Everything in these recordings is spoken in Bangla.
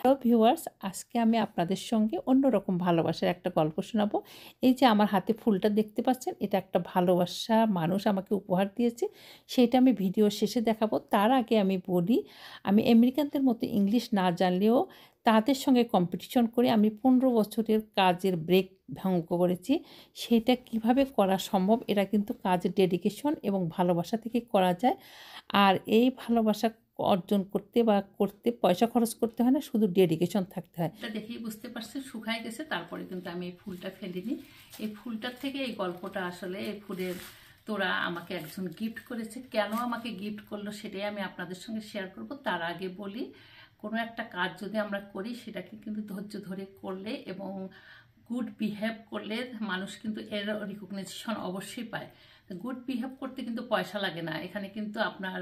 হ্যালো ভিউয়ার্স, আজকে আমি আপনাদের সঙ্গে অন্যরকম ভালোবাসার একটা গল্প শোনাবো। এই যে আমার হাতে ফুলটা দেখতে পাচ্ছেন, এটা একটা ভালোবাসা মানুষ আমাকে উপহার দিয়েছে। সেইটা আমি ভিডিওর শেষে দেখাবো। তার আগে আমি বলি, আমি আমেরিকানদের মতো ইংলিশ না জানলেও তাদের সঙ্গে কম্পিটিশন করে আমি ১৫ বছরের কাজের ব্রেক ভঙ্গ করেছি। সেইটা কিভাবে করা সম্ভব? এটা কিন্তু কাজের ডেডিকেশন এবং ভালোবাসা থেকে করা যায়। আর এই ভালোবাসা অর্জন করতে বা করতে পয়সা খরচ করতে হয় না, শুধু ডেডিকেশন থাকতে হয়। এটা দেখেই বুঝতে পারছেন শুকায় গেছে, তারপরে কিন্তু আমি এই ফুলটা ফেলিনি। এই ফুলটার থেকে এই গল্পটা আসলে, এই ফুলের তোড়া আমাকে একজন গিফট করেছে। কেন আমাকে গিফট করলো সেটাই আমি আপনাদের সঙ্গে শেয়ার করব। তার আগে বলি, কোনো একটা কাজ যদি আমরা করি সেটাকে কিন্তু ধৈর্য ধরে করলে এবং গুড বিহেভ করলে মানুষ কিন্তু এর রিকগনিশন অবশ্যই পায়। গুড বিহেভ করতে কিন্তু পয়সা লাগে না, এখানে কিন্তু আপনার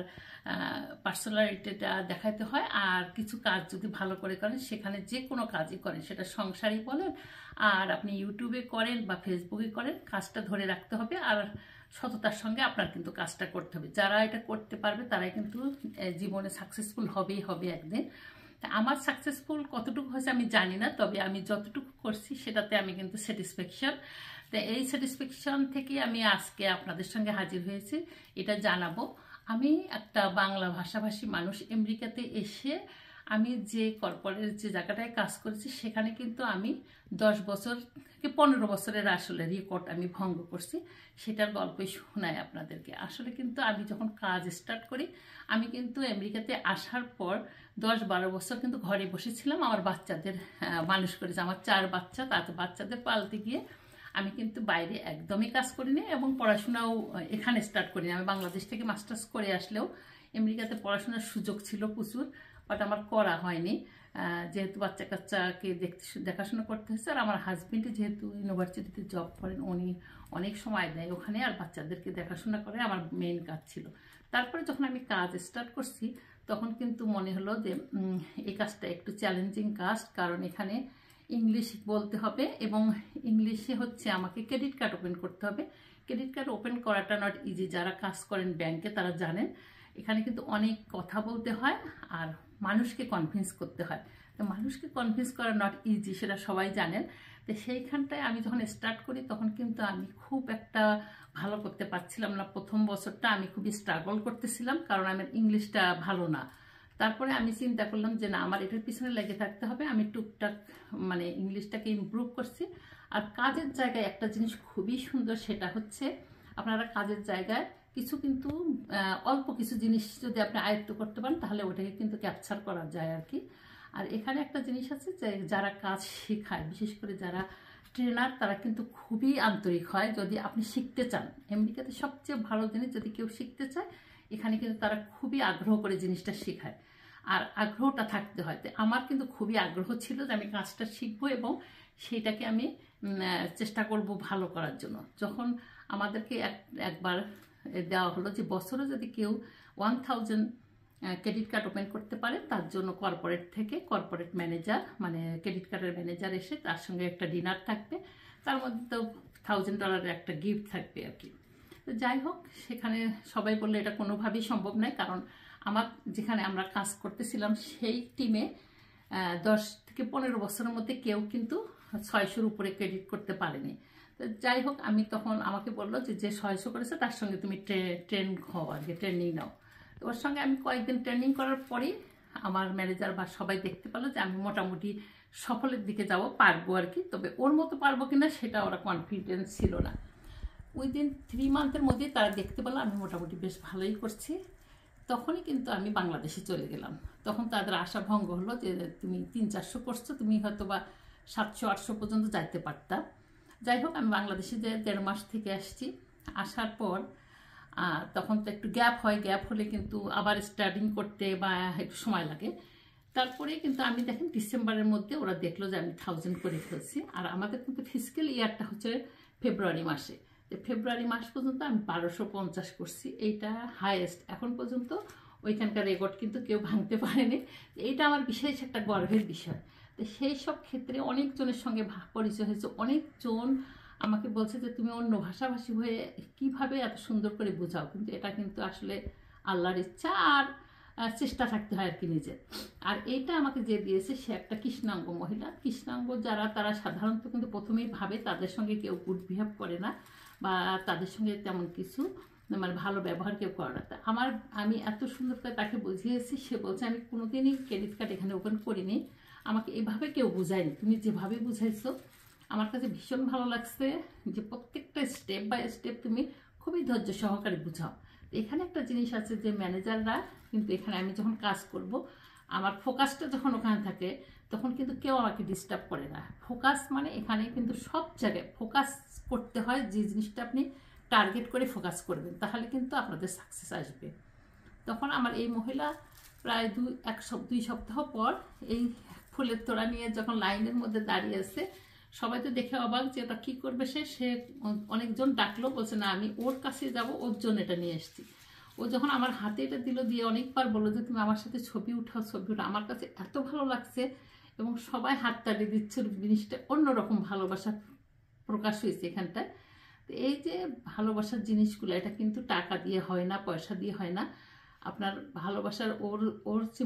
পার্সোনালিটিটা দেখাতে হয়। আর কিছু কাজ যদি ভালো করে করেন, সেখানে যে কোনো কাজই করেন, সেটা সংসারই বলেন আর আপনি ইউটিউবে করেন বা ফেসবুকে করেন, কাজটা ধরে রাখতে হবে আর সততার সঙ্গে আপনার কিন্তু কাজটা করতে হবে। যারা এটা করতে পারবে তারাই কিন্তু জীবনে সাকসেসফুল হবেই হবে একদিন। আমার সাকসেসফুল কতটুকু হয়েছে আমি জানি না, তবে আমি যতটুকু করছি সেটাতে আমি কিন্তু স্যাটিসফ্যাকশন। তো এই স্যাটিসফ্যাকশন থেকে আমি আজকে আপনাদের সঙ্গে হাজির হয়েছি, এটা জানাবো। আমি একটা বাংলা ভাষাভাষী মানুষ, আমেরিকাতে এসে আমি যে কর্পোরেট যে জায়গাটায় কাজ করেছি সেখানে কিন্তু আমি 10 বছর থেকে 15 বছরের আসলে রেকর্ড আমি ভঙ্গ করছি। সেটার গল্পই শোনাই আপনাদেরকে। আসলে কিন্তু আমি যখন কাজ স্টার্ট করি, আমি কিন্তু আমেরিকাতে আসার পর 10-12 বছর কিন্তু ঘরে বসেছিলাম আমার বাচ্চাদের মানুষ করেছি। আমার 4 বাচ্চা, তাতে বাচ্চাদের পালতে গিয়ে আমি কিন্তু বাইরে একদমই কাজ করিনি এবং পড়াশোনাও এখানে স্টার্ট করিনি। আমি বাংলাদেশ থেকে মাস্টার্স করে আসলেও আমেরিকাতে পড়াশোনার সুযোগ ছিল প্রচুর, বাট আমার করা হয়নি। যেহেতু বাচ্চা কাচ্চাকে দেখাশোনা করতে হয়েছে, আর আমার হাজবেন্ডে যেহেতু ইউনিভার্সিটিতে জব করেন, উনি অনেক সময় দেয় ওখানে, আর বাচ্চাদেরকে দেখাশোনা করে আমার মেইন কাজ ছিল। তারপরে যখন আমি কাজ স্টার্ট করছি, তখন কিন্তু মনে হলো যে এই কাজটা একটু চ্যালেঞ্জিং কাজ, কারণ এখানে ইংলিশ বলতে হবে এবং ইংলিশে হচ্ছে আমাকে ক্রেডিট কার্ড ওপেন করতে হবে। ক্রেডিট কার্ড ওপেন করাটা নট ইজি, যারা কাজ করেন ব্যাংকে তারা জানেন। এখানে কিন্তু অনেক কথা বলতে হয় আর মানুষকে কনভিন্স করতে হয়। তো মানুষকে কনভিন্স করা নট ইজি, সেটা সবাই জানেন। তো সেইখানটায় আমি যখন স্টার্ট করি, তখন কিন্তু আমি খুব একটা ভালো করতে পারছিলাম না। প্রথম বছরটা আমি খুবই স্ট্রাগল করতেছিলাম, কারণ আমার ইংলিশটা ভালো না। তারপরে আমি চিন্তা করলাম যে না, আমার এটার পিছনে লেগে থাকতে হবে। আমি টুকটাক মানে ইংলিশটাকে ইমপ্রুভ করছি। আর কাজের জায়গায় একটা জিনিস খুবই সুন্দর, সেটা হচ্ছে আপনারা কাজের জায়গায় কিছু কিন্তু অল্প কিছু জিনিস যদি আপনি আয়ত্ত করতে পারেন, তাহলে ওটাকে কিন্তু ক্যাপচার করা যায় আর কি। আর এখানে একটা জিনিস আছে যে যারা কাজ শেখায়, বিশেষ করে যারা ট্রেনার, তারা কিন্তু খুবই আন্তরিক হয় যদি আপনি শিখতে চান। আমেরিকাতে সবচেয়ে ভালো জিনিস, যদি কেউ শিখতে চায়, এখানে কিন্তু তারা খুবই আগ্রহ করে জিনিসটা শেখায়। আর আগ্রহটা থাকতে হয়। তো আমার কিন্তু খুবই আগ্রহ ছিল যে আমি কাজটা শিখবো এবং সেইটাকে আমি চেষ্টা করব ভালো করার জন্য। যখন আমাদেরকে একবার দেওয়া হলো যে বছরে যদি কেউ 1000 ক্রেডিট কার্ড ওপেন করতে পারে, তার জন্য কর্পোরেট থেকে কর্পোরেট ম্যানেজার, মানে ক্রেডিট কার্ডের ম্যানেজার এসে তার সঙ্গে একটা ডিনার থাকবে, তার মধ্যে তো $1000 একটা গিফট থাকবে আর কি। তো যাই হোক, সেখানে সবাই বললে এটা কোনোভাবেই সম্ভব নয়, কারণ আমার যেখানে আমরা কাজ করতেছিলাম সেই টিমে 10 থেকে 15 বছরের মধ্যে কেউ কিন্তু 600-র উপরে ক্রেডিট করতে পারেনি। তো যাই হোক, আমি তখন আমাকে বললো যে যে 600 করেছে তার সঙ্গে তুমি ট্রেন হও আর কি, ট্রেনিং নাও। তো ওর সঙ্গে আমি কয়েকদিন ট্রেনিং করার পরেই আমার ম্যানেজার বা সবাই দেখতে পেলো যে আমি মোটামুটি সফলের দিকে যাব, পারবো আর কি। তবে ওর মতো পারবো কিনা সেটা ওরা কনফিডেন্স ছিল না। উইদিন 3 মান্থের মধ্যে তারা দেখতে পেলো আমি মোটামুটি বেশ ভালোই করছি। তখনই কিন্তু আমি বাংলাদেশে চলে গেলাম। তখন তাদের আশা ভঙ্গ হলো যে তুমি 300-400 করছো, তুমি হয়তো বা 700-800 পর্যন্ত যাইতে পারতা। যাই হোক, আমি বাংলাদেশে যে 1.5 মাস থেকে আসছি। আসার পর তখন তো একটু গ্যাপ হয়, গ্যাপ হলে কিন্তু আবার স্টার্টিং করতে বা একটু সময় লাগে। তারপরে কিন্তু আমি দেখেন ডিসেম্বরের মধ্যে ওরা দেখলো যে আমি 1000 করে ফেলছি। আর আমাদের কিন্তু ফিজিক্যাল ইয়ারটা হচ্ছে ফেব্রুয়ারি মাসে। ফেব্রুয়ারি মাস পর্যন্ত আমি 1250 করছি, এইটা হাইয়েস্ট এখন পর্যন্ত। ওইখানকার রেকর্ড কিন্তু কেউ ভাঙতে পারেনি। এইটা আমার বিশেষ একটা গর্বের বিষয়। তো সেই সব ক্ষেত্রে অনেকজনের সঙ্গে পরিচয় হয়েছে। অনেকজন আমাকে বলছে যে তুমি অন্য ভাষাভাষী হয়ে কিভাবে এত সুন্দর করে বোঝাও, কিন্তু এটা কিন্তু আসলে আল্লাহর ইচ্ছা। আর চেষ্টা থাকতে হয় আর কি নিজের। আর এইটা আমাকে যে দিয়েছে সে একটা কৃষ্ণাঙ্গ মহিলা। কৃষ্ণাঙ্গ যারা তারা সাধারণত কিন্তু প্রথমেই ভাবে তাদের সঙ্গে কেউ গুড বিহেভ করে না বা তাদের সঙ্গে তেমন কিছু মানে ভালো ব্যবহার কেউ করে না। আমি এত সুন্দর করে তাকে বুঝিয়েছি, সে বলছে আমি কোনোদিনই ক্রেডিট কার্ড এখানে ওপেন করিনি, আমাকে এভাবে কেউ বুঝায়নি, তুমি যেভাবে বুঝাইছো আমার কাছে ভীষণ ভালো লাগছে যে প্রত্যেকটা স্টেপ বাই স্টেপ তুমি খুবই ধৈর্য সহকারে বুঝাও। এখানে একটা জিনিস আছে যে ম্যানেজাররা কিন্তু এখানে আমি যখন কাজ করব আমার ফোকাসটা যখন ওখানে থাকে তখন কিন্তু কেউ আমাকে ডিস্টার্ব করে না। ফোকাস মানে এখানে কিন্তু সব জায়গায় ফোকাস করতে হয়, যে জিনিসটা আপনি টার্গেট করে ফোকাস করবেন তাহলে কিন্তু আপনাদের সাকসেস আসবে। তখন আমার এই মহিলা প্রায় 2 সপ্তাহ পর এই ফুলের তোড়া নিয়ে যখন লাইনের মধ্যে দাঁড়িয়ে আছে, সবাই তো দেখে অবাক যে এটা কী করবে সে অনেকজন ডাকলো, বলছে না আমি ওর কাছে যাব, ওর জন্য এটা নিয়ে এসেছি। ও যখন আমার হাতে এটা দিল, দিয়ে অনেকবার বললো যে তুমি আমার সাথে ছবি উঠাও, আমার কাছে এত ভালো লাগছে এবং সবাই হাততালি দিচ্ছে, জিনিসটা অন্যরকম ভালোবাসা প্রকাশ হয়েছে এখানটায়। তো এই যে ভালোবাসার জিনিসগুলো এটা কিন্তু টাকা দিয়ে হয় না, পয়সা দিয়ে হয় না, আপনার ভালোবাসার ওর যে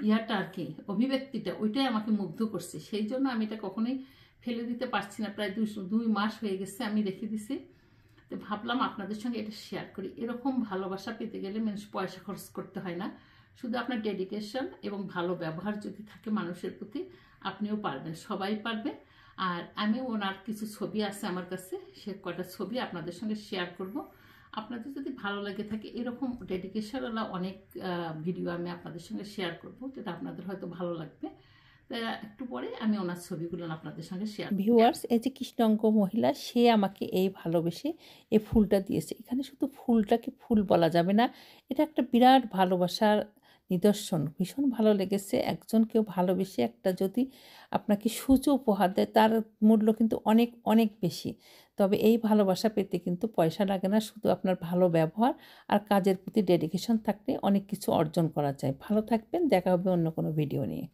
ইয়াটা আর কি অভিব্যক্তিটা ওইটাই আমাকে মুগ্ধ করছে। সেই জন্য আমি এটা কখনোই ফেলে দিতে পারছি না, প্রায় 2 মাস হয়ে গেছে আমি রেখে দিছি। তো ভাবলাম আপনাদের সঙ্গে এটা শেয়ার করি। এরকম ভালোবাসা পেতে গেলে মানুষ পয়সা খরচ করতে হয় না, শুধু আপনার ডেডিকেশন এবং ভালো ব্যবহার যদি থাকে মানুষের প্রতি আপনিও পারবেন, সবাই পারবে। আর আমি ওনার কিছু ছবি আছে আমার কাছে, সে কয়টা ছবি আপনাদের সঙ্গে শেয়ার করব। আপনাদের যদি ভালো লাগে থাকে এরকম ডেডিকেশনওয়ালা অনেক ভিডিও আমি আপনাদের সঙ্গে শেয়ার করব, যেটা আপনাদের হয়তো ভালো লাগবে। একটু পরে আমি ওনার ছবিগুলো আপনাদের সঙ্গে শেয়ার। ভিউয়ার্স, এই যে কৃষ্ণাঙ্গ মহিলা সে আমাকে এই ভালোবেসে এই ফুলটা দিয়েছে। এখানে শুধু ফুলটাকে ফুল বলা যাবে না, এটা একটা বিরাট ভালোবাসার নিদর্শন। ভীষণ ভালো লেগেছে। একজন কেউ ভালোবেসে একটা যদি আপনাকে সূচো উপহার দেয় তার মূল্য কিন্তু অনেক অনেক বেশি। তবে এই ভালোবাসা পেতে কিন্তু পয়সা লাগে না, শুধু আপনার ভালো ব্যবহার আর কাজের প্রতি ডেডিকেশন থাকলে অনেক কিছু অর্জন করা যায়। ভালো থাকবেন, দেখা হবে অন্য কোনো ভিডিও নিয়ে।